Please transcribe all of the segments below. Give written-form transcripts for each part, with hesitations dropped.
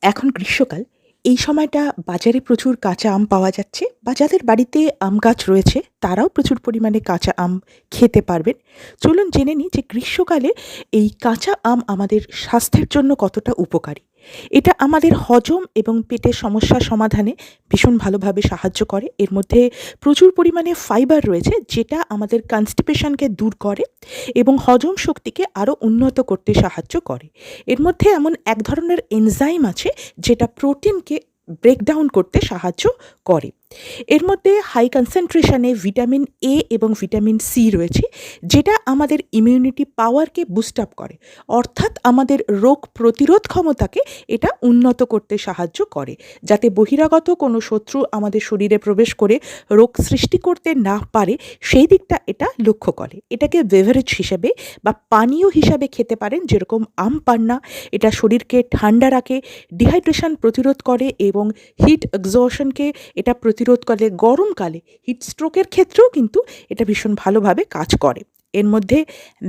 এখন গ্রীষ্মকাল। এই সময়টা বাজারে প্রচুর কাঁচা আম পাওয়া যাচ্ছে বা যাদের বাড়িতে আম গাছ রয়েছে তারাও প্রচুর পরিমাণে কাঁচা আম খেতে পারবেন। চলুন জেনে নিই যে গ্রীষ্মকালে এই কাঁচা আম আমাদের স্বাস্থ্যের জন্য কতটা উপকারী। এটা আমাদের হজম এবং পেটের সমস্যা সমাধানে ভীষণ ভালোভাবে সাহায্য করে। এর মধ্যে প্রচুর পরিমাণে ফাইবার রয়েছে যেটা আমাদের কনস্টিপেশনকে দূর করে এবং হজম শক্তিকে আরও উন্নত করতে সাহায্য করে। এর মধ্যে এমন এক ধরনের এনজাইম আছে যেটা প্রোটিনকে ব্রেকডাউন করতে সাহায্য করে। এর মধ্যে হাই কনসেন্ট্রেশনে ভিটামিন এ এবং ভিটামিন সি রয়েছে, যেটা আমাদের ইমিউনিটি পাওয়ারকে বুস্ট আপ করে। অর্থাৎ আমাদের রোগ প্রতিরোধ ক্ষমতাকে এটা উন্নত করতে সাহায্য করে, যাতে বহিরাগত কোনো শত্রু আমাদের শরীরে প্রবেশ করে রোগ সৃষ্টি করতে না পারে, সেই দিকটা এটা লক্ষ্য করে। এটাকে বেভারেজ হিসেবে বা পানীয় হিসাবে খেতে পারেন, যেরকম আম পান্না। এটা শরীরকে ঠান্ডা রাখে, ডিহাইড্রেশন প্রতিরোধ করে এবং হিট এক্সজশনকে এটা প্রতিরোধ করে। গরমকালে হিট স্ট্রোকের ক্ষেত্রেও কিন্তু এটা ভীষণ ভালোভাবে কাজ করে। এর মধ্যে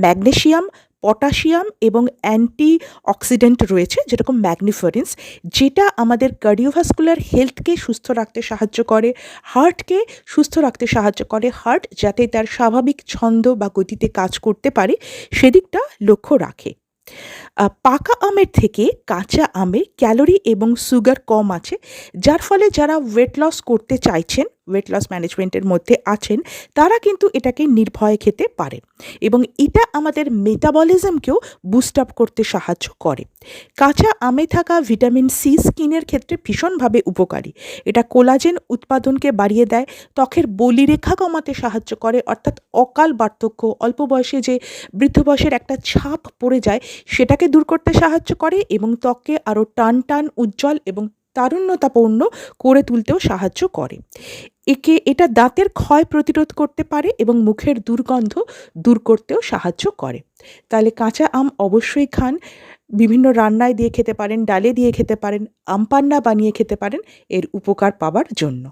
ম্যাগনেসিয়াম, পটাশিয়াম এবং অ্যান্টি অক্সিডেন্ট রয়েছে, যেরকম ম্যাগনিফারেন্স, যেটা আমাদের কার্ডিওভাস্কুলার হেলথকে সুস্থ রাখতে সাহায্য করে, হার্টকে সুস্থ রাখতে সাহায্য করে। হার্ট যাতে তার স্বাভাবিক ছন্দ বা গতিতে কাজ করতে পারে সেদিকটা লক্ষ্য রাখে। পাকা আমের থেকে কাঁচা আমে ক্যালোরি এবং সুগার কম আছে, যার ফলে যারা ওয়েট লস করতে চাইছেন, ওয়েট লস ম্যানেজমেন্টের মধ্যে আছেন, তারা কিন্তু এটাকে নির্ভয়ে খেতে পারেন এবং এটা আমাদের মেটাবলিজমকেও বুস্ট আপ করতে সাহায্য করে। কাঁচা আমে থাকা ভিটামিন সি স্কিনের ক্ষেত্রে ভীষণভাবে উপকারী। এটা কোলাজেন উৎপাদনকে বাড়িয়ে দেয়, ত্বকের বলিরেখা কমাতে সাহায্য করে, অর্থাৎ অকাল বার্ধক্য, অল্প বয়সে যে বৃদ্ধ বয়সের একটা ছাপ পড়ে যায় সেটাকে দূর করতে সাহায্য করে এবং ত্বককে আরও টান টান, উজ্জ্বল এবং তারুণ্যতাপূর্ণ করে তুলতেও সাহায্য করে। এটা দাঁতের ক্ষয় প্রতিরোধ করতে পারে এবং মুখের দুর্গন্ধ দূর করতেও সাহায্য করে। তাহলে কাঁচা আম অবশ্যই খান। বিভিন্ন রান্নায় দিয়ে খেতে পারেন, ডালে দিয়ে খেতে পারেন, আম পান্না বানিয়ে খেতে পারেন এর উপকার পাওয়ার জন্য।